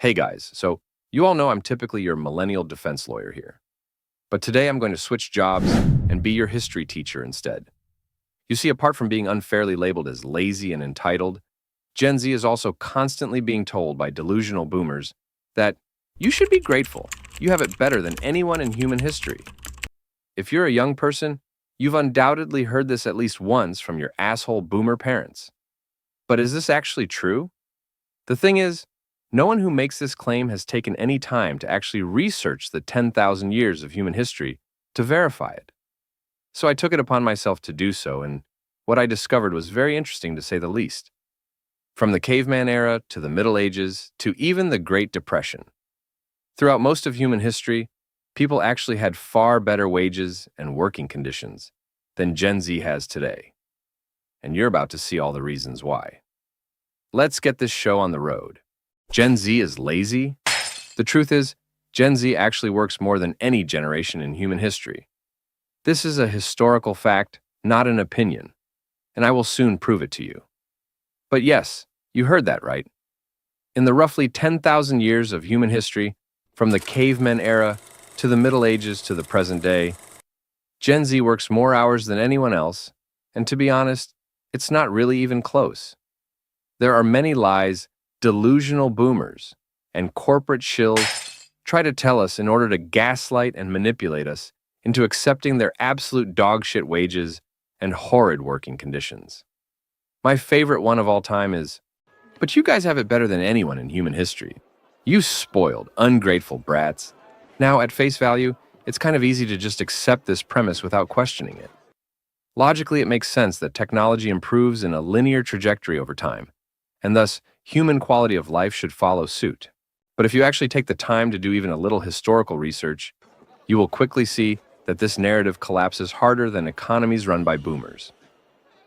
Hey guys, so you all know I'm typically your millennial defense lawyer here. But today I'm going to switch jobs and be your history teacher instead. You see, apart from being unfairly labeled as lazy and entitled, Gen Z is also constantly being told by delusional boomers that you should be grateful. You have it better than anyone in human history. If you're a young person, you've undoubtedly heard this at least once from your asshole boomer parents. But is this actually true? The thing is, no one who makes this claim has taken any time to actually research the 10,000 years of human history to verify it. So I took it upon myself to do so, and what I discovered was very interesting to say the least. From the caveman era to the Middle Ages to even the Great Depression. Throughout most of human history, people actually had far better wages and working conditions than Gen Z has today. And you're about to see all the reasons why. Let's get this show on the road. Gen Z is lazy? The truth is, Gen Z actually works more than any generation in human history. This is a historical fact, not an opinion, and I will soon prove it to you. But yes, you heard that right. In the roughly 10,000 years of human history, from the caveman era to the Middle Ages to the present day, Gen Z works more hours than anyone else, and to be honest, it's not really even close. There are many lies delusional boomers and corporate shills try to tell us in order to gaslight and manipulate us into accepting their absolute dogshit wages and horrid working conditions. My favorite one of all time is, but you guys have it better than anyone in human history. You spoiled, ungrateful brats. Now, at face value, it's kind of easy to just accept this premise without questioning it. Logically, it makes sense that technology improves in a linear trajectory over time, and thus, human quality of life should follow suit. But if you actually take the time to do even a little historical research, you will quickly see that this narrative collapses harder than economies run by boomers.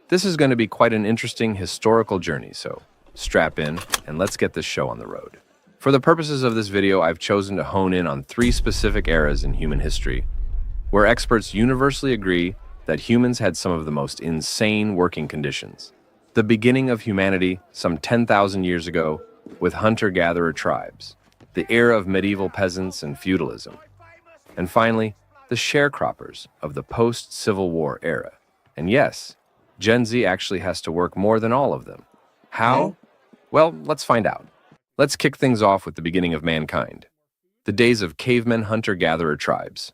This is going to be quite an interesting historical journey, so strap in and let's get this show on the road. For the purposes of this video, I've chosen to hone in on 3 specific eras in human history, where experts universally agree that humans had some of the most insane working conditions. The beginning of humanity some 10,000 years ago with hunter-gatherer tribes, the era of medieval peasants and feudalism, and finally, the sharecroppers of the post-Civil War era. And yes, Gen Z actually has to work more than all of them. How? Well, let's find out. Let's kick things off with the beginning of mankind, the days of cavemen hunter-gatherer tribes.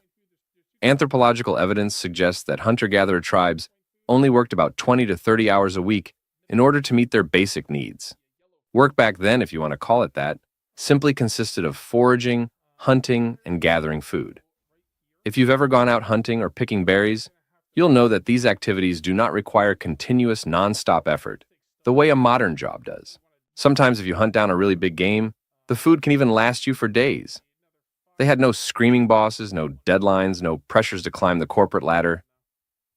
Anthropological evidence suggests that hunter-gatherer tribes only worked about 20 to 30 hours a week in order to meet their basic needs. Work back then, if you want to call it that, simply consisted of foraging, hunting, and gathering food. If you've ever gone out hunting or picking berries, you'll know that these activities do not require continuous non-stop effort, the way a modern job does. Sometimes if you hunt down a really big game, the food can even last you for days. They had no screaming bosses, no deadlines, no pressures to climb the corporate ladder.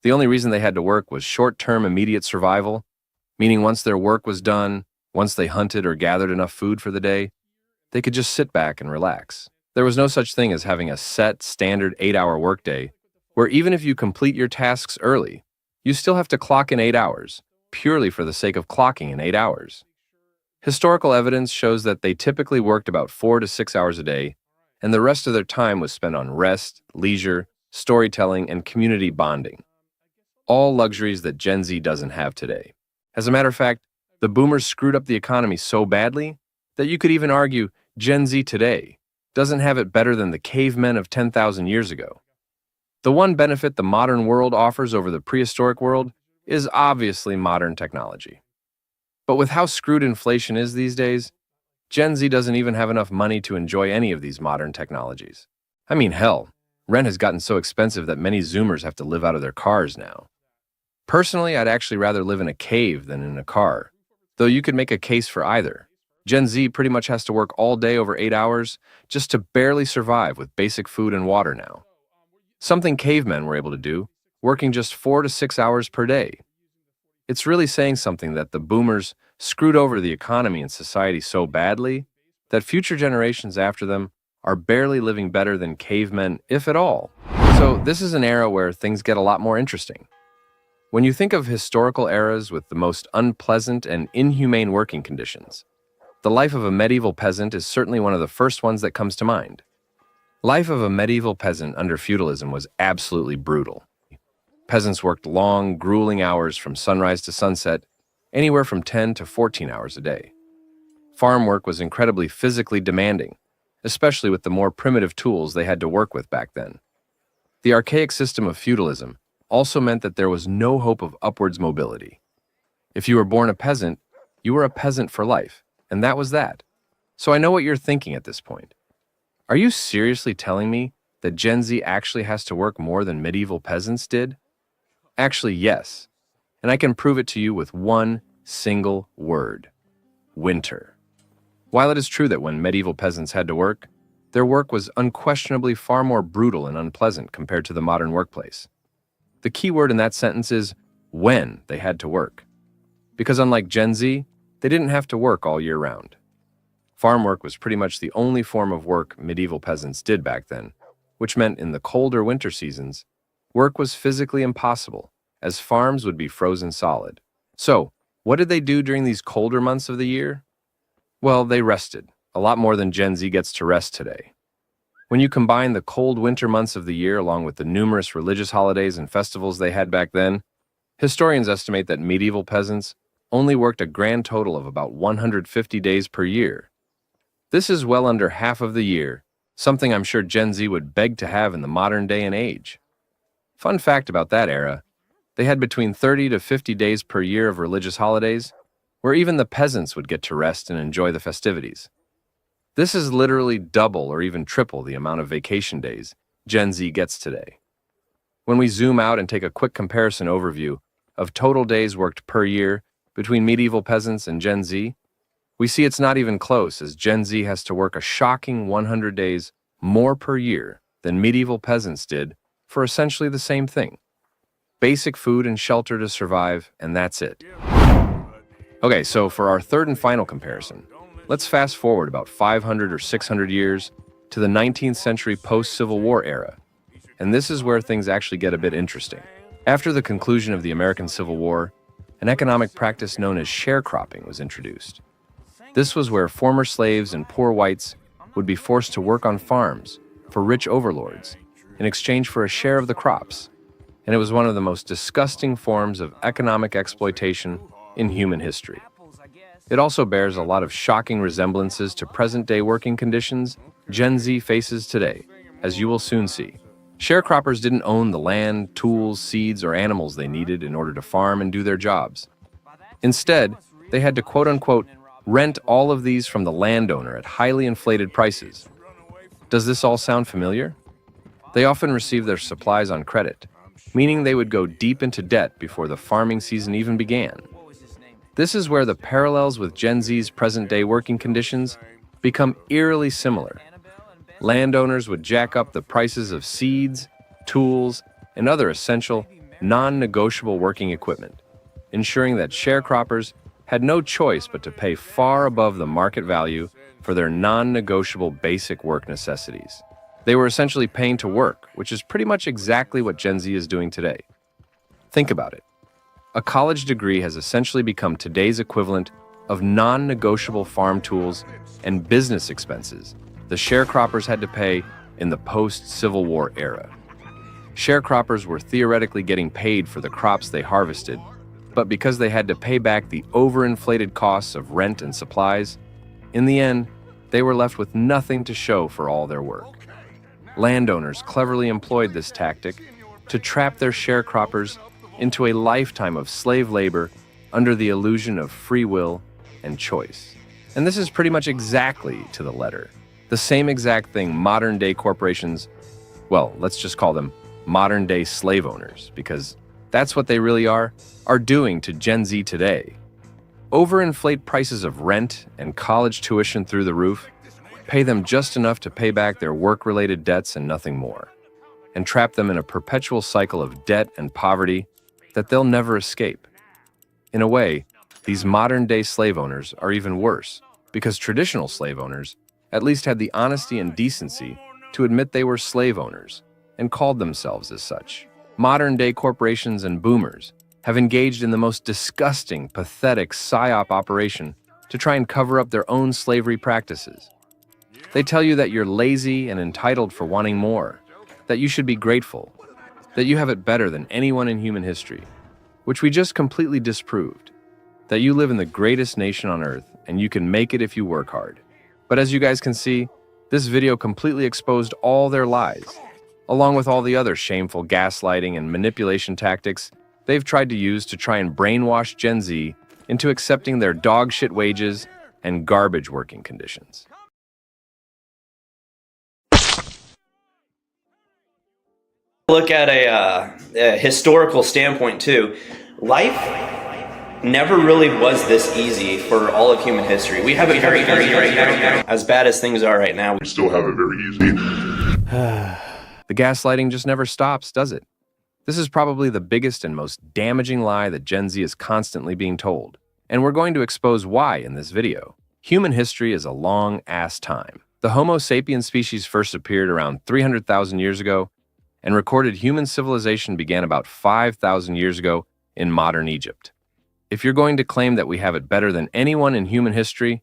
The only reason they had to work was short-term immediate survival, meaning once their work was done, once they hunted or gathered enough food for the day, they could just sit back and relax. There was no such thing as having a set, standard 8-hour workday, where even if you complete your tasks early, you still have to clock in 8 hours, purely for the sake of clocking in 8 hours. Historical evidence shows that they typically worked about 4 to 6 hours a day, and the rest of their time was spent on rest, leisure, storytelling, and community bonding. All luxuries that Gen Z doesn't have today. As a matter of fact, the boomers screwed up the economy so badly that you could even argue Gen Z today doesn't have it better than the cavemen of 10,000 years ago. The one benefit the modern world offers over the prehistoric world is obviously modern technology. But with how screwed inflation is these days, Gen Z doesn't even have enough money to enjoy any of these modern technologies. I mean, hell, rent has gotten so expensive that many Zoomers have to live out of their cars now. Personally, I'd actually rather live in a cave than in a car, though you could make a case for either. Gen Z pretty much has to work all day over 8 hours just to barely survive with basic food and water now. Something cavemen were able to do, working just 4 to 6 hours per day. It's really saying something that the boomers screwed over the economy and society so badly that future generations after them are barely living better than cavemen, if at all. So this is an era where things get a lot more interesting. When you think of historical eras with the most unpleasant and inhumane working conditions, The life of a medieval peasant is certainly one of the first ones that comes to mind. Life of a medieval peasant under feudalism was absolutely brutal. Peasants worked long, grueling hours from sunrise to sunset, anywhere from 10 to 14 hours a day. Farm work was incredibly physically demanding, especially with the more primitive tools they had to work with back then. The archaic system of feudalism also meant that there was no hope of upwards mobility. If you were born a peasant, you were a peasant for life, and that was that. So I know what you're thinking at this point. Are you seriously telling me that Gen Z actually has to work more than medieval peasants did? Actually, yes. And I can prove it to you with one single word: winter. While it is true that when medieval peasants had to work, their work was unquestionably far more brutal and unpleasant compared to the modern workplace. The key word in that sentence is when they had to work. Because unlike Gen Z, they didn't have to work all year round. Farm work was pretty much the only form of work medieval peasants did back then, which meant in the colder winter seasons, work was physically impossible, as farms would be frozen solid. So, what did they do during these colder months of the year? Well, they rested, a lot more than Gen Z gets to rest today. When you combine the cold winter months of the year along with the numerous religious holidays and festivals they had back then, historians estimate that medieval peasants only worked a grand total of about 150 days per year. This is well under half of the year, something I'm sure Gen Z would beg to have in the modern day and age. Fun fact about that era, they had between 30 to 50 days per year of religious holidays, where even the peasants would get to rest and enjoy the festivities. This is literally double or even triple the amount of vacation days Gen Z gets today. When we zoom out and take a quick comparison overview of total days worked per year between medieval peasants and Gen Z, we see it's not even close, as Gen Z has to work a shocking 100 days more per year than medieval peasants did for essentially the same thing: basic food and shelter to survive, and that's it. Okay, so for our third and final comparison, let's fast forward about 500 or 600 years to the 19th century post-Civil War era, and this is where things actually get a bit interesting. After the conclusion of the American Civil War, an economic practice known as sharecropping was introduced. This was where former slaves and poor whites would be forced to work on farms for rich overlords in exchange for a share of the crops, and it was one of the most disgusting forms of economic exploitation in human history. It also bears a lot of shocking resemblances to present-day working conditions Gen Z faces today, as you will soon see. Sharecroppers didn't own the land, tools, seeds, or animals they needed in order to farm and do their jobs. Instead, they had to quote-unquote rent all of these from the landowner at highly inflated prices. Does this all sound familiar? They often received their supplies on credit, meaning they would go deep into debt before the farming season even began. This is where the parallels with Gen Z's present-day working conditions become eerily similar. Landowners would jack up the prices of seeds, tools, and other essential, non-negotiable working equipment, ensuring that sharecroppers had no choice but to pay far above the market value for their non-negotiable basic work necessities. They were essentially paying to work, which is pretty much exactly what Gen Z is doing today. Think about it. A college degree has essentially become today's equivalent of non-negotiable farm tools and business expenses the sharecroppers had to pay in the post-Civil War era. Sharecroppers were theoretically getting paid for the crops they harvested, but because they had to pay back the overinflated costs of rent and supplies, in the end, they were left with nothing to show for all their work. Landowners cleverly employed this tactic to trap their sharecroppers into a lifetime of slave labor under the illusion of free will and choice. And this is pretty much exactly to the letter the same exact thing modern-day corporations, well, let's just call them modern-day slave owners, because that's what they really are doing to Gen Z today. Overinflate prices of rent and college tuition through the roof, pay them just enough to pay back their work-related debts and nothing more, and trap them in a perpetual cycle of debt and poverty that they'll never escape. In a way, these modern-day slave owners are even worse, because traditional slave owners at least had the honesty and decency to admit they were slave owners and called themselves as such. Modern-day corporations and boomers have engaged in the most disgusting, pathetic psyop operation to try and cover up their own slavery practices. They tell you that you're lazy and entitled for wanting more, that you should be grateful, that you have it better than anyone in human history, which we just completely disproved, that you live in the greatest nation on earth and you can make it if you work hard. But as you guys can see, this video completely exposed all their lies, along with all the other shameful gaslighting and manipulation tactics they've tried to use to try and brainwash Gen Z into accepting their dog-shit wages and garbage working conditions. Look at a historical standpoint too. Life never really was this easy for all of human history. We have it very easy right now. As bad as things are right now, we still have it very easy. The gaslighting just never stops, does it? This is probably the biggest and most damaging lie that Gen Z is constantly being told, and we're going to expose why in this video. Human history is a long-ass time. The Homo sapiens species first appeared around 300,000 years ago, and recorded human civilization began about 5,000 years ago in modern Egypt. If you're going to claim that we have it better than anyone in human history,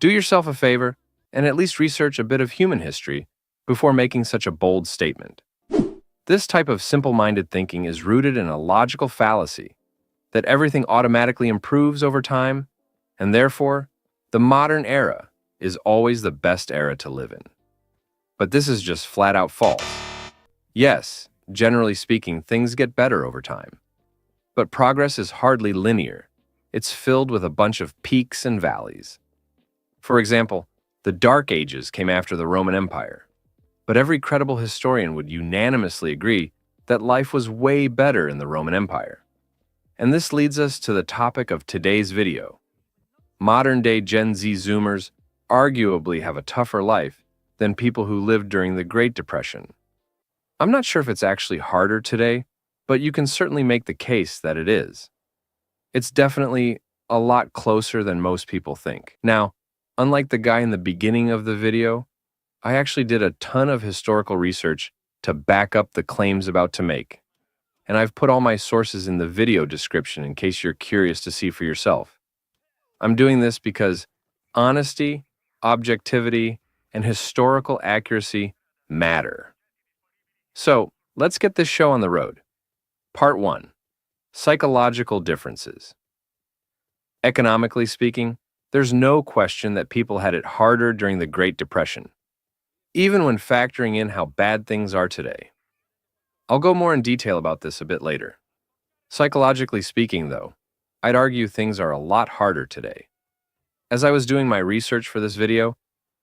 do yourself a favor and at least research a bit of human history before making such a bold statement. This type of simple-minded thinking is rooted in a logical fallacy that everything automatically improves over time, and therefore, the modern era is always the best era to live in. But this is just flat-out false. Yes, generally speaking, things get better over time. But progress is hardly linear. It's filled with a bunch of peaks and valleys. For example, the Dark Ages came after the Roman Empire. But every credible historian would unanimously agree that life was way better in the Roman Empire. And this leads us to the topic of today's video. Modern-day Gen Z Zoomers arguably have a tougher life than people who lived during the Great Depression. I'm not sure if it's actually harder today, but you can certainly make the case that it is. It's definitely a lot closer than most people think. Now, unlike the guy in the beginning of the video, I actually did a ton of historical research to back up the claims about to make. And I've put all my sources in the video description in case you're curious to see for yourself. I'm doing this because honesty, objectivity, and historical accuracy matter. So, let's get this show on the road. Part 1. Psychological differences. Economically speaking, there's no question that people had it harder during the Great Depression, even when factoring in how bad things are today. I'll go more in detail about this a bit later. Psychologically speaking, though, I'd argue things are a lot harder today. As I was doing my research for this video,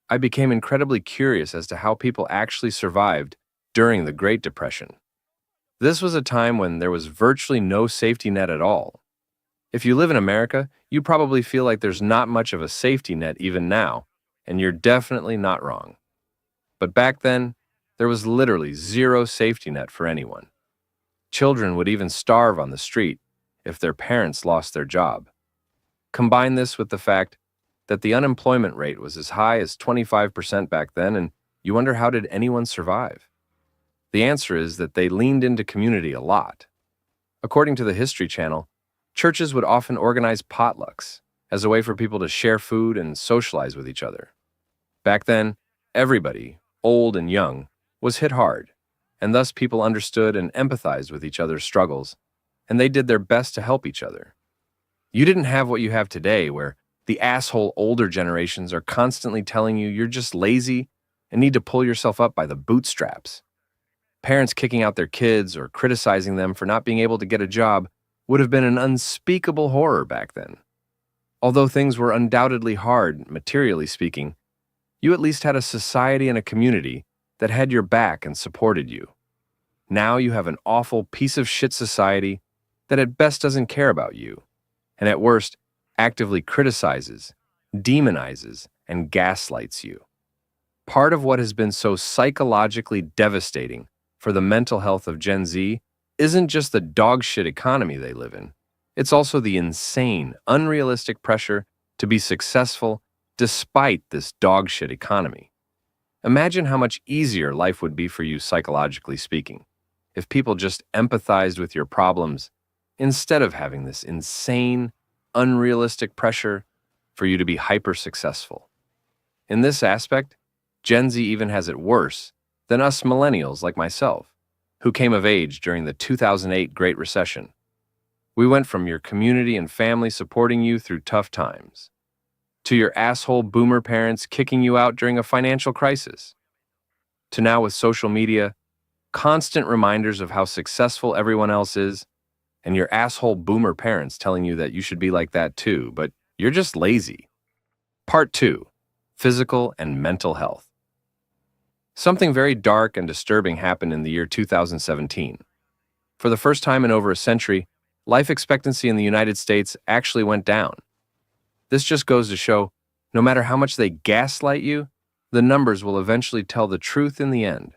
I became incredibly curious as to how people actually survived during the Great Depression. This was a time when there was virtually no safety net at all. If you live in America, you probably feel like there's not much of a safety net even now, and you're definitely not wrong. But back then, there was literally zero safety net for anyone. Children would even starve on the street if their parents lost their job. Combine this with the fact that the unemployment rate was as high as 25% back then, and you wonder, how did anyone survive? The answer is that they leaned into community a lot. According to the History Channel, churches would often organize potlucks as a way for people to share food and socialize with each other. Back then, everybody, old and young, was hit hard, and thus people understood and empathized with each other's struggles, and they did their best to help each other. You didn't have what you have today, where the asshole older generations are constantly telling you you're just lazy and need to pull yourself up by the bootstraps. Parents kicking out their kids or criticizing them for not being able to get a job would have been an unspeakable horror back then. Although things were undoubtedly hard, materially speaking, you at least had a society and a community that had your back and supported you. Now you have an awful piece of shit society that at best doesn't care about you, and at worst actively criticizes, demonizes, and gaslights you. Part of what has been so psychologically devastating for the mental health of Gen Z isn't just the dogshit economy they live in. It's also the insane, unrealistic pressure to be successful despite this dogshit economy. Imagine how much easier life would be for you psychologically speaking if people just empathized with your problems instead of having this insane, unrealistic pressure for you to be hyper successful. In this aspect, Gen Z even has it worse than us millennials like myself, who came of age during the 2008 Great Recession. We went from your community and family supporting you through tough times, to your asshole boomer parents kicking you out during a financial crisis, to now with social media, constant reminders of how successful everyone else is, and your asshole boomer parents telling you that you should be like that too, but you're just lazy. Part 2. Physical and mental health. Something very dark and disturbing happened in the year 2017. For the first time in over a century, life expectancy in the United States actually went down. This just goes to show, no matter how much they gaslight you, the numbers will eventually tell the truth in the end.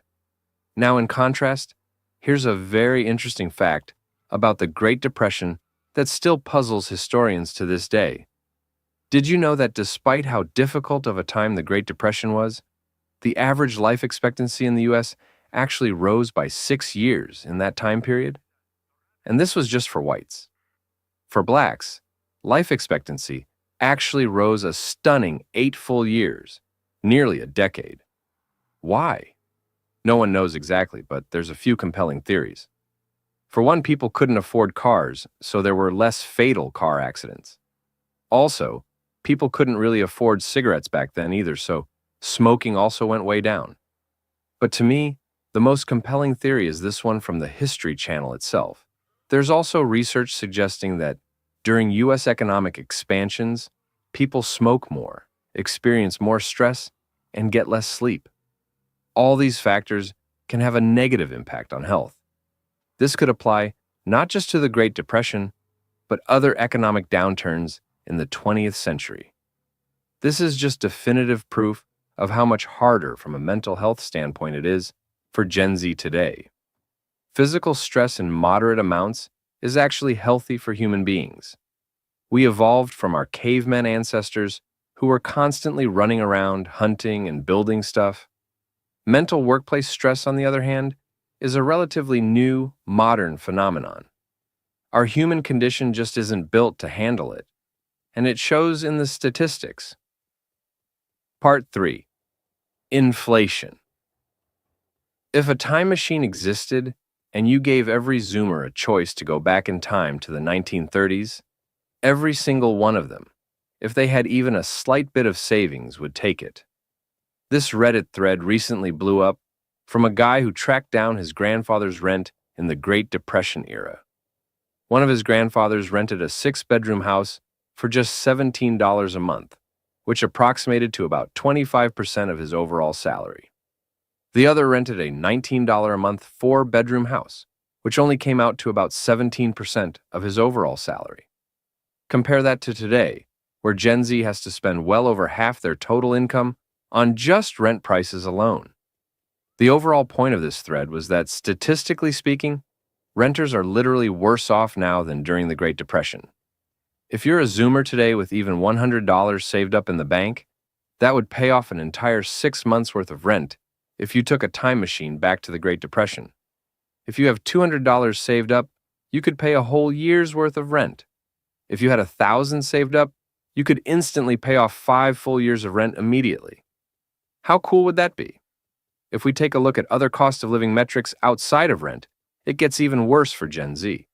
Now, in contrast, here's a very interesting fact about the Great Depression that still puzzles historians to this day. Did you know that despite how difficult of a time the Great Depression was, the average life expectancy in the US actually rose by 6 years in that time period? And this was just for whites. For blacks, life expectancy actually rose a stunning 8 full years, nearly a decade. Why? No one knows exactly, but there's a few compelling theories. For one, people couldn't afford cars, so there were less fatal car accidents. Also, people couldn't really afford cigarettes back then either, so smoking also went way down. But to me, the most compelling theory is this one from the History Channel itself. There's also research suggesting that during U.S. economic expansions, people smoke more, experience more stress, and get less sleep. All these factors can have a negative impact on health. This could apply not just to the Great Depression, but other economic downturns in the 20th century. This is just definitive proof of how much harder from a mental health standpoint it is for Gen Z today. Physical stress in moderate amounts is actually healthy for human beings. We evolved from our cavemen ancestors who were constantly running around, hunting, and building stuff. Mental workplace stress, on the other hand, is a relatively new, modern phenomenon. Our human condition just isn't built to handle it, and it shows in the statistics. Part 3. Inflation. If a time machine existed and you gave every Zoomer a choice to go back in time to the 1930s, every single one of them, if they had even a slight bit of savings, would take it. This Reddit thread recently blew up from a guy who tracked down his grandfather's rent in the Great Depression era. One of his grandfathers rented a 6-bedroom house for just $17 a month, which approximated to about 25% of his overall salary. The other rented a $19 a month 4-bedroom house, which only came out to about 17% of his overall salary. Compare that to today, where Gen Z has to spend well over half their total income on just rent prices alone. The overall point of this thread was that, statistically speaking, renters are literally worse off now than during the Great Depression. If you're a Zoomer today with even $100 saved up in the bank, that would pay off an entire 6 months' worth of rent if you took a time machine back to the Great Depression. If you have $200 saved up, you could pay a whole year's worth of rent. If you had $1,000 saved up, you could instantly pay off 5 full years of rent immediately. How cool would that be? If we take a look at other cost of living metrics outside of rent, it gets even worse for Gen Z.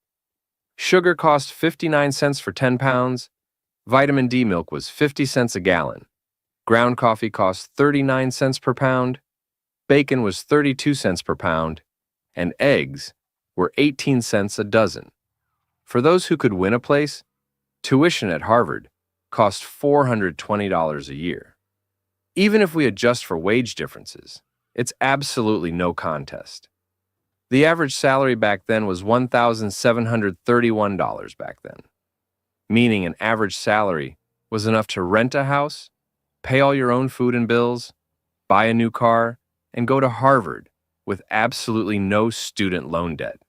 Sugar cost 59 cents for 10 pounds, vitamin D milk was 50 cents a gallon, ground coffee cost 39 cents per pound, bacon was 32 cents per pound, and eggs were 18 cents a dozen. For those who could win a place, tuition at Harvard cost $420 a year. Even if we adjust for wage differences, it's absolutely no contest. The average salary back then was $1,731 back then, meaning an average salary was enough to rent a house, pay all your own food and bills, buy a new car, and go to Harvard with absolutely no student loan debt.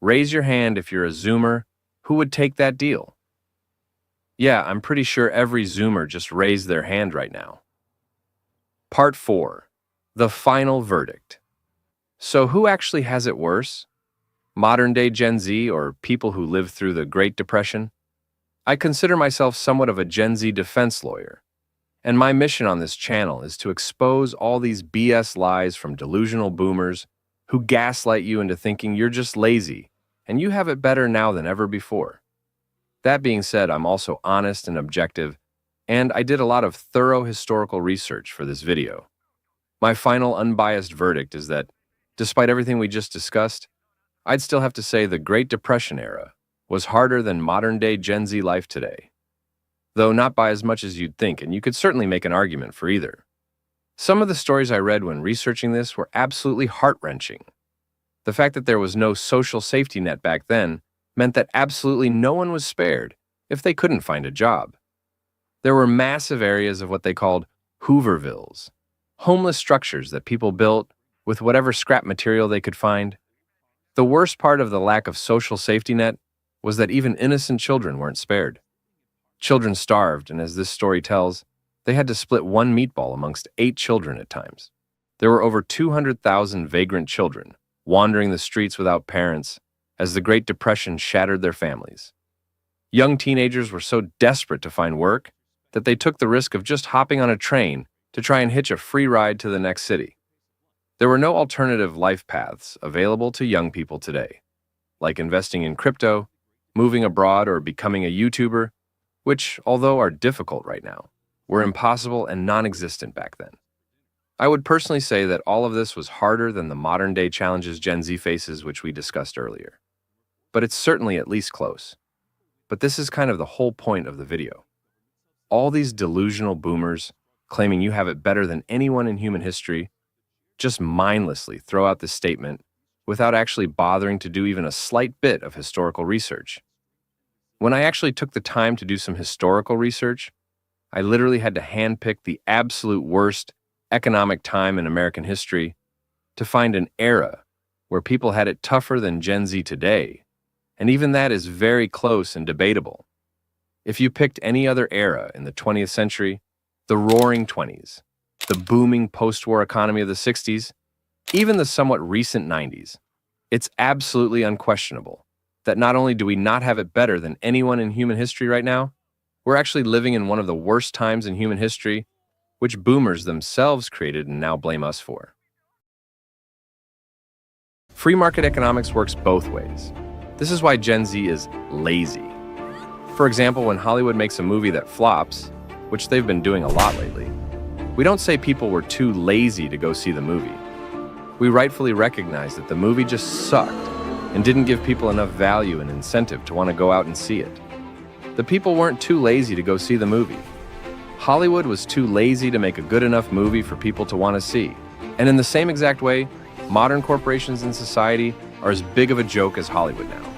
Raise your hand if you're a Zoomer who would take that deal. Yeah, I'm pretty sure every Zoomer just raised their hand right now. Part 4. The final verdict. So who actually has it worse? Modern-day Gen Z or people who lived through the Great Depression? I consider myself somewhat of a Gen Z defense lawyer, and my mission on this channel is to expose all these BS lies from delusional boomers who gaslight you into thinking you're just lazy and you have it better now than ever before. That being said, I'm also honest and objective, and I did a lot of thorough historical research for this video. My final unbiased verdict is that, despite everything we just discussed, I'd still have to say the Great Depression era was harder than modern-day Gen Z life today. Though not by as much as you'd think, and you could certainly make an argument for either. Some of the stories I read when researching this were absolutely heart-wrenching. The fact that there was no social safety net back then meant that absolutely no one was spared if they couldn't find a job. There were massive areas of what they called Hoovervilles, homeless structures that people built with whatever scrap material they could find. The worst part of the lack of social safety net was that even innocent children weren't spared. Children starved, and as this story tells, they had to split one meatball amongst 8 children at times. There were over 200,000 vagrant children wandering the streets without parents as the Great Depression shattered their families. Young teenagers were so desperate to find work that they took the risk of just hopping on a train to try and hitch a free ride to the next city. There were no alternative life paths available to young people today, like investing in crypto, moving abroad, or becoming a YouTuber, which, although are difficult right now, were impossible and non-existent back then. I would personally say that all of this was harder than the modern-day challenges Gen Z faces, which we discussed earlier. But it's certainly at least close. But this is kind of the whole point of the video. All these delusional boomers claiming you have it better than anyone in human history just mindlessly throw out this statement without actually bothering to do even a slight bit of historical research. When I actually took the time to do some historical research, I literally had to handpick the absolute worst economic time in American history to find an era where people had it tougher than Gen Z today, and even that is very close and debatable. If you picked any other era in the 20th century, the roaring 20s, the booming post-war economy of the 60s, even the somewhat recent 90s, it's absolutely unquestionable that not only do we not have it better than anyone in human history right now, we're actually living in one of the worst times in human history, which boomers themselves created and now blame us for. Free market economics works both ways. This is why Gen Z is lazy. For example, when Hollywood makes a movie that flops, which they've been doing a lot lately, we don't say people were too lazy to go see the movie. We rightfully recognize that the movie just sucked and didn't give people enough value and incentive to want to go out and see it. The people weren't too lazy to go see the movie. Hollywood was too lazy to make a good enough movie for people to want to see. And in the same exact way, modern corporations in society are as big of a joke as Hollywood now.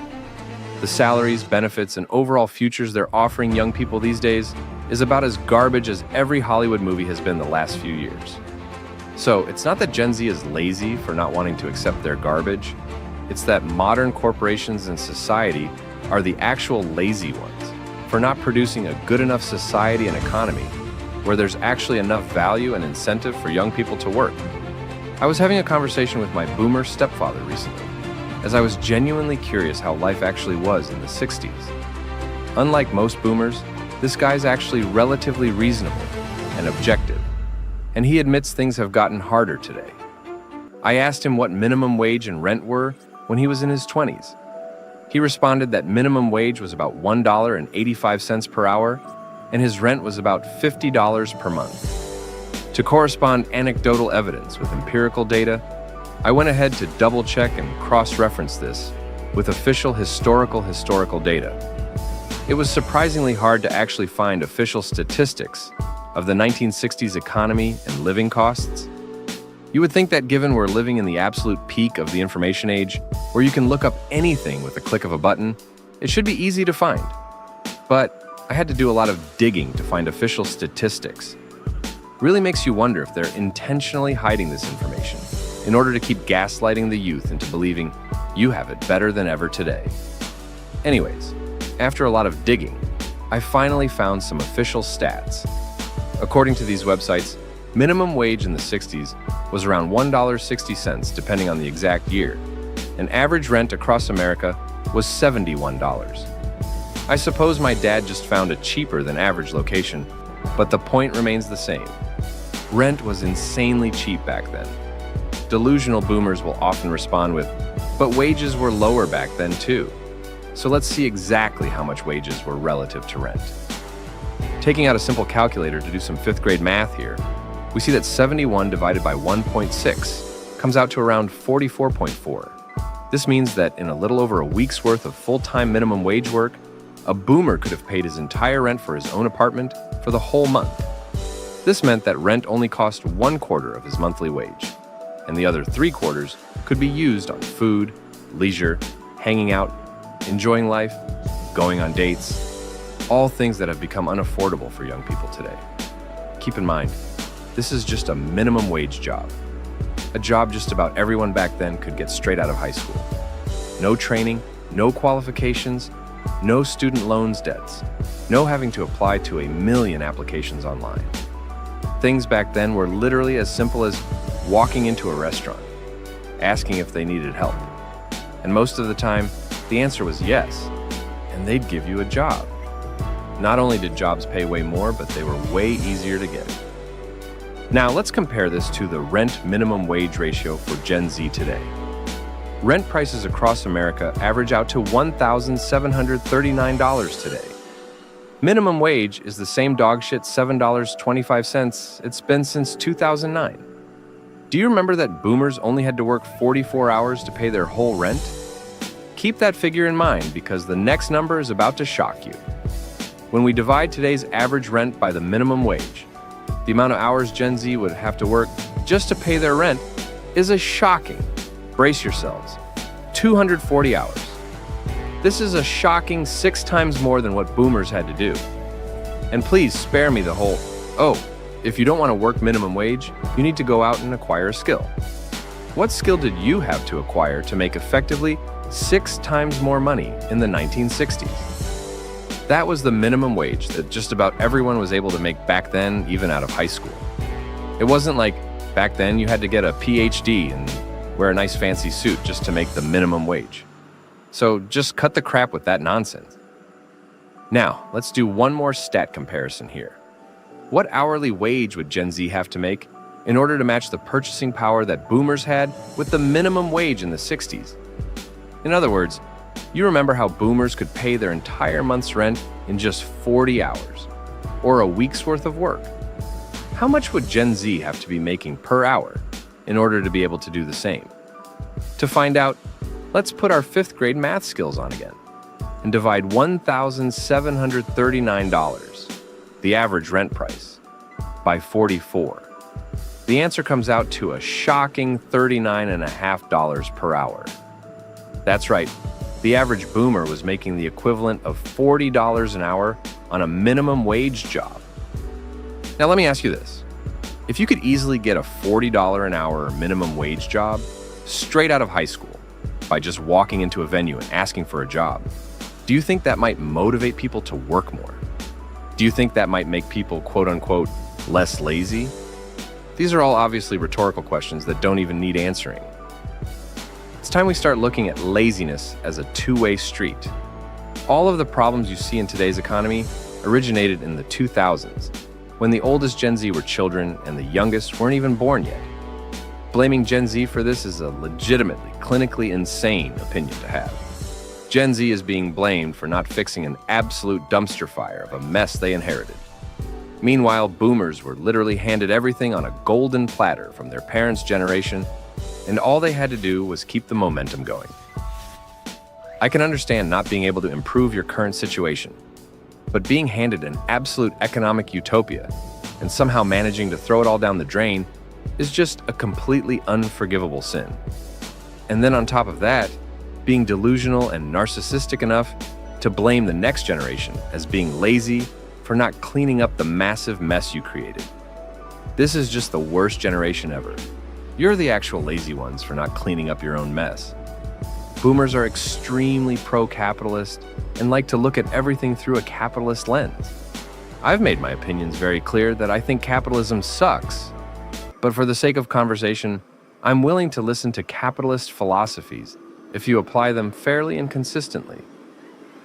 The salaries, benefits, and overall futures they're offering young people these days is about as garbage as every Hollywood movie has been the last few years. So it's not that Gen Z is lazy for not wanting to accept their garbage. It's that modern corporations and society are the actual lazy ones for not producing a good enough society and economy where there's actually enough value and incentive for young people to work. I was having a conversation with my boomer stepfather recently, as I was genuinely curious how life actually was in the 60s. Unlike most boomers, this guy's actually relatively reasonable and objective, and he admits things have gotten harder today. I asked him what minimum wage and rent were when he was in his 20s. He responded that minimum wage was about $1.85 per hour, and his rent was about $50 per month. To correspond anecdotal evidence with empirical data, I went ahead to double-check and cross-reference this with official historical data. It was surprisingly hard to actually find official statistics of the 1960s economy and living costs. You would think that given we're living in the absolute peak of the information age, where you can look up anything with a click of a button, it should be easy to find. But I had to do a lot of digging to find official statistics. Really makes you wonder if they're intentionally hiding this information in order to keep gaslighting the youth into believing you have it better than ever today. Anyways, after a lot of digging, I finally found some official stats. According to these websites, minimum wage in the 60s was around $1.60 depending on the exact year, and average rent across America was $71. I suppose my dad just found a cheaper than average location, but the point remains the same. Rent was insanely cheap back then. Delusional boomers will often respond with, "But wages were lower back then too." So let's see exactly how much wages were relative to rent. Taking out a simple calculator to do some 5th grade math here, we see that 71 divided by 1.6 comes out to around 44.4. This means that in a little over a week's worth of full-time minimum wage work, a boomer could have paid his entire rent for his own apartment for the whole month. This meant that rent only cost 1/4 of his monthly wage, and the other 3/4 could be used on food, leisure, hanging out, enjoying life, going on dates, all things that have become unaffordable for young people today. Keep in mind, this is just a minimum wage job. A job just about everyone back then could get straight out of high school. No training, no qualifications, no student loans debts, no having to apply to a million applications online. Things back then were literally as simple as walking into a restaurant, asking if they needed help. And most of the time, the answer was yes, and they'd give you a job. Not only did jobs pay way more, but they were way easier to get. Now let's compare this to the rent minimum wage ratio for Gen Z today. Rent prices across America average out to $1,739 today. Minimum wage is the same dogshit $7.25 it's been since 2009. Do you remember that boomers only had to work 44 hours to pay their whole rent? Keep that figure in mind because the next number is about to shock you. When we divide today's average rent by the minimum wage, the amount of hours Gen Z would have to work just to pay their rent is a shocking, brace yourselves, 240 hours. This is a shocking 6 times more than what boomers had to do. And please spare me the whole, "Oh, if you don't want to work minimum wage, you need to go out and acquire a skill." What skill did you have to acquire to make effectively 6 times more money in the 1960s? That was the minimum wage that just about everyone was able to make back then, even out of high school. It wasn't like back then you had to get a PhD and wear a nice fancy suit just to make the minimum wage. So just cut the crap with that nonsense. Now, let's do one more stat comparison here. What hourly wage would Gen Z have to make in order to match the purchasing power that boomers had with the minimum wage in the 60s? In other words, you remember how boomers could pay their entire month's rent in just 40 hours, or a week's worth of work. How much would Gen Z have to be making per hour in order to be able to do the same? To find out, let's put our 5th grade math skills on again and divide $1,739, the average rent price, by 44. The answer comes out to a shocking $39.50 per hour. That's right. The average boomer was making the equivalent of $40 an hour on a minimum wage job. Now let me ask you this. If you could easily get a $40 an hour minimum wage job straight out of high school by just walking into a venue and asking for a job, do you think that might motivate people to work more? Do you think that might make people, quote unquote, less lazy? These are all obviously rhetorical questions that don't even need answering. It's time we start looking at laziness as a two-way street. All of the problems you see in today's economy originated in the 2000s, when the oldest Gen Z were children and the youngest weren't even born yet. Blaming Gen Z for this is a legitimately, clinically insane opinion to have. Gen Z is being blamed for not fixing an absolute dumpster fire of a mess they inherited. Meanwhile, boomers were literally handed everything on a golden platter from their parents' generation, and all they had to do was keep the momentum going. I can understand not being able to improve your current situation, but being handed an absolute economic utopia and somehow managing to throw it all down the drain is just a completely unforgivable sin. And then on top of that, being delusional and narcissistic enough to blame the next generation as being lazy for not cleaning up the massive mess you created. This is just the worst generation ever. You're the actual lazy ones for not cleaning up your own mess. Boomers are extremely pro-capitalist and like to look at everything through a capitalist lens. I've made my opinions very clear that I think capitalism sucks, but for the sake of conversation, I'm willing to listen to capitalist philosophies if you apply them fairly and consistently.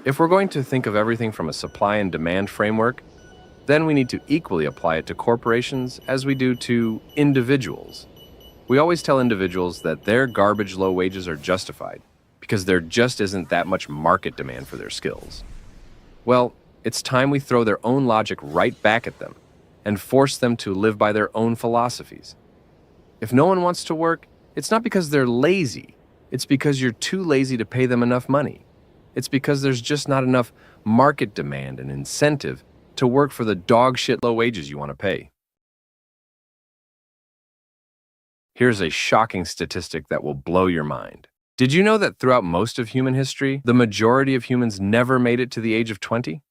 If we're going to think of everything from a supply and demand framework, then we need to equally apply it to corporations as we do to individuals. We always tell individuals that their garbage low wages are justified because there just isn't that much market demand for their skills. Well, it's time we throw their own logic right back at them and force them to live by their own philosophies. If no one wants to work, it's not because they're lazy. It's because you're too lazy to pay them enough money. It's because there's just not enough market demand and incentive to work for the dog shit low wages you want to pay. Here's a shocking statistic that will blow your mind. Did you know that throughout most of human history, the majority of humans never made it to the age of 20?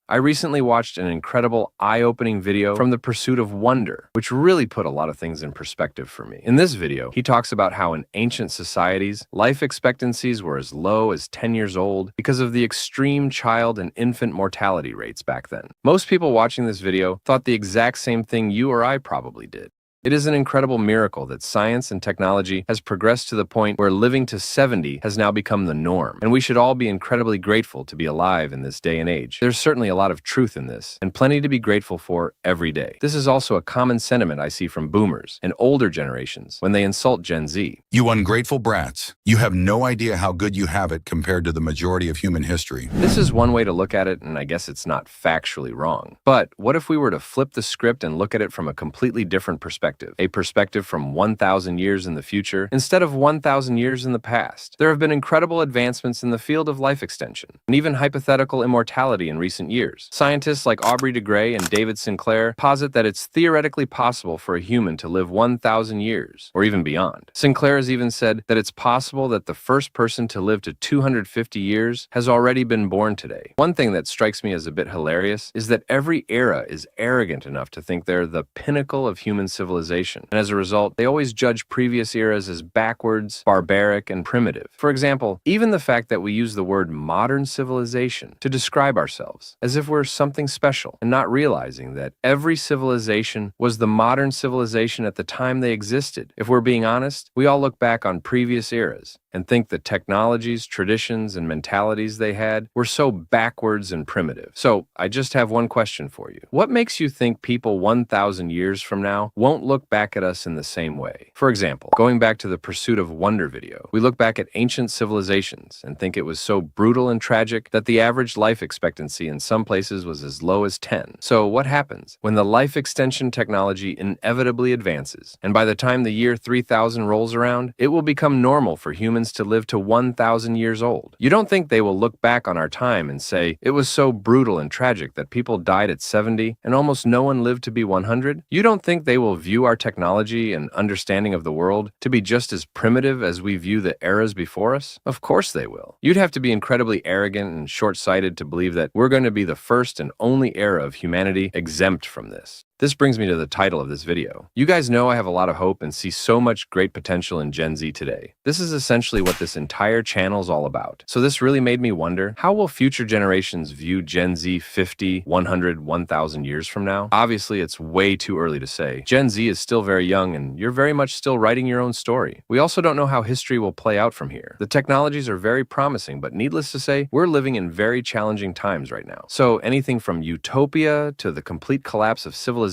I recently watched an incredible, eye-opening video from The Pursuit of Wonder, which really put a lot of things in perspective for me. In this video, he talks about how in ancient societies, life expectancies were as low as 10 years old because of the extreme child and infant mortality rates back then. Most people watching this video thought the exact same thing you or I probably did. It is an incredible miracle that science and technology has progressed to the point where living to 70 has now become the norm, and we should all be incredibly grateful to be alive in this day and age. There's certainly a lot of truth in this, and plenty to be grateful for every day. This is also a common sentiment I see from boomers and older generations when they insult Gen Z. You ungrateful brats. You have no idea how good you have it compared to the majority of human history. This is one way to look at it, and I guess it's not factually wrong. But what if we were to flip the script and look at it from a completely different perspective? A perspective from 1,000 years in the future instead of 1,000 years in the past. There have been incredible advancements in the field of life extension, and even hypothetical immortality in recent years. Scientists like Aubrey de Grey and David Sinclair posit that it's theoretically possible for a human to live 1,000 years, or even beyond. Sinclair has even said that it's possible that the first person to live to 250 years has already been born today. One thing that strikes me as a bit hilarious is that every era is arrogant enough to think they're the pinnacle of human civilization. And as a result, they always judge previous eras as backwards, barbaric, and primitive. For example, even the fact that we use the word modern civilization to describe ourselves, as if we're something special, and not realizing that every civilization was the modern civilization at the time they existed. If we're being honest, we all look back on previous eras and think the technologies, traditions, and mentalities they had were so backwards and primitive. So, I just have one question for you. What makes you think people 1,000 years from now won't look back at us in the same way? For example, going back to the Pursuit of Wonder video, we look back at ancient civilizations and think it was so brutal and tragic that the average life expectancy in some places was as low as 10. So, what happens when the life extension technology inevitably advances, and by the time the year 3000 rolls around, it will become normal for humans to live to 1,000 years old? You don't think they will look back on our time and say, it was so brutal and tragic that people died at 70 and almost no one lived to be 100? You don't think they will view our technology and understanding of the world to be just as primitive as we view the eras before us? Of course they will. You'd have to be incredibly arrogant and short-sighted to believe that we're going to be the first and only era of humanity exempt from this. This brings me to the title of this video. You guys know I have a lot of hope and see so much great potential in Gen Z today. This is essentially what this entire channel is all about. So this really made me wonder, how will future generations view Gen Z 50, 100, 1,000 years from now? Obviously, it's way too early to say. Gen Z is still very young and you're very much still writing your own story. We also don't know how history will play out from here. The technologies are very promising, but needless to say, we're living in very challenging times right now. So anything from utopia to the complete collapse of civilization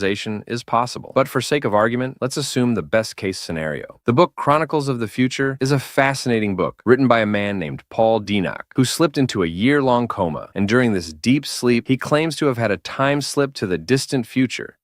is possible. But for sake of argument, let's assume the best case scenario. The book Chronicles of the Future is a fascinating book written by a man named Paul Dinac, who slipped into a year-long coma, and during this deep sleep, he claims to have had a time slip to the distant future,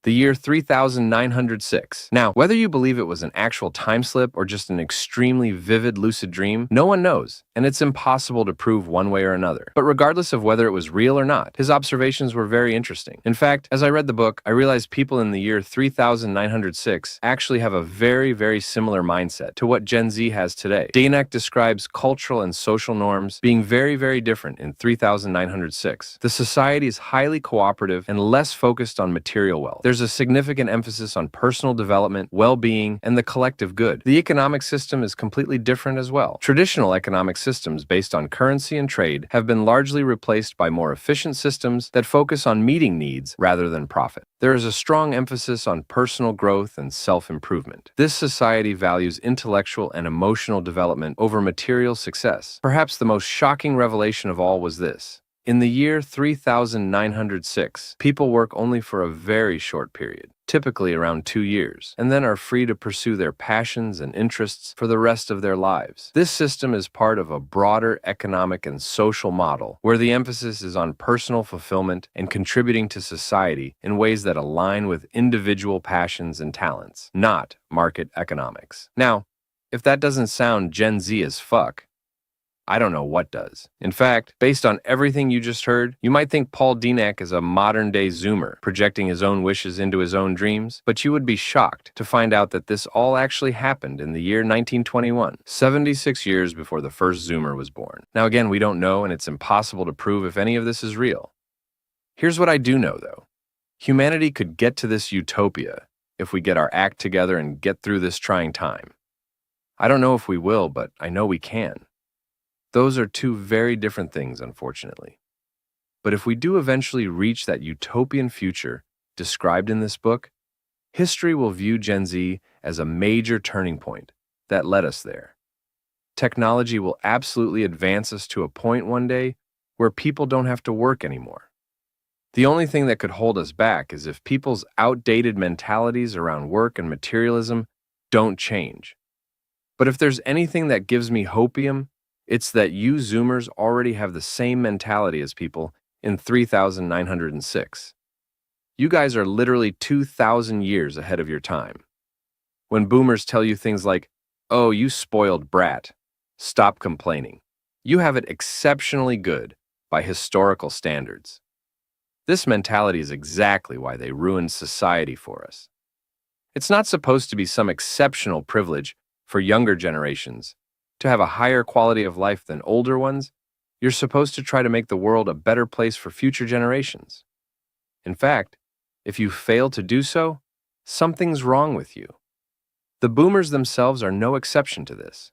the year 3906. Now, whether you believe it was an actual time slip or just an extremely vivid lucid dream, no one knows, and it's impossible to prove one way or another. But regardless of whether it was real or not, his observations were very interesting. In fact, as I read the book, I realized people in the year 3906 actually have a very, very similar mindset to what Gen Z has today. Danac describes cultural and social norms being very, very different in 3906. The society is highly cooperative and less focused on material wealth. There's a significant emphasis on personal development, well-being, and the collective good. The economic system is completely different as well. Traditional economic systems based on currency and trade have been largely replaced by more efficient systems that focus on meeting needs rather than profit. There is a strong emphasis on personal growth and self-improvement. This society values intellectual and emotional development over material success. Perhaps the most shocking revelation of all was this. In the year 3906, people work only for a very short period, typically around 2 years, and then are free to pursue their passions and interests for the rest of their lives. This system is part of a broader economic and social model where the emphasis is on personal fulfillment and contributing to society in ways that align with individual passions and talents, not market economics. Now, if that doesn't sound Gen Z as fuck, I don't know what does. In fact, based on everything you just heard, you might think Paul Dinac is a modern-day Zoomer, projecting his own wishes into his own dreams, but you would be shocked to find out that this all actually happened in the year 1921, 76 years before the first Zoomer was born. Now again, we don't know, and it's impossible to prove if any of this is real. Here's what I do know, though. Humanity could get to this utopia if we get our act together and get through this trying time. I don't know if we will, but I know we can. Those are two very different things, unfortunately. But if we do eventually reach that utopian future described in this book, history will view Gen Z as a major turning point that led us there. Technology will absolutely advance us to a point one day where people don't have to work anymore. The only thing that could hold us back is if people's outdated mentalities around work and materialism don't change. But if there's anything that gives me hopium, it's that you Zoomers already have the same mentality as people in 3906. You guys are literally 2,000 years ahead of your time. When boomers tell you things like, "Oh, you spoiled brat, stop complaining," you have it exceptionally good by historical standards. This mentality is exactly why they ruined society for us. It's not supposed to be some exceptional privilege for younger generations to have a higher quality of life than older ones. You're supposed to try to make the world a better place for future generations. In fact, if you fail to do so, something's wrong with you. The boomers themselves are no exception to this.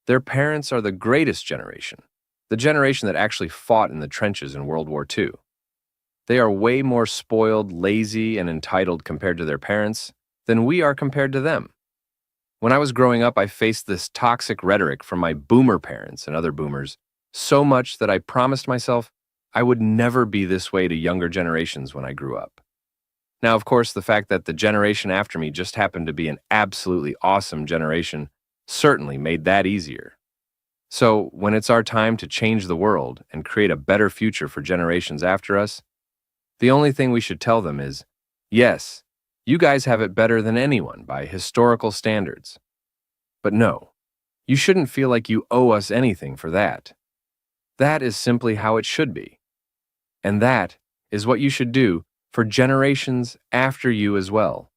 Their parents are the greatest generation, the generation that actually fought in the trenches in World War II. They are way more spoiled, lazy, and entitled compared to their parents than we are compared to them. When I was growing up, I faced this toxic rhetoric from my boomer parents and other boomers so much that I promised myself I would never be this way to younger generations when I grew up. Now, of course, the fact that the generation after me just happened to be an absolutely awesome generation certainly made that easier. So, when it's our time to change the world and create a better future for generations after us, the only thing we should tell them is, yes, you guys have it better than anyone by historical standards. But no, you shouldn't feel like you owe us anything for that. That is simply how it should be. And that is what you should do for generations after you as well.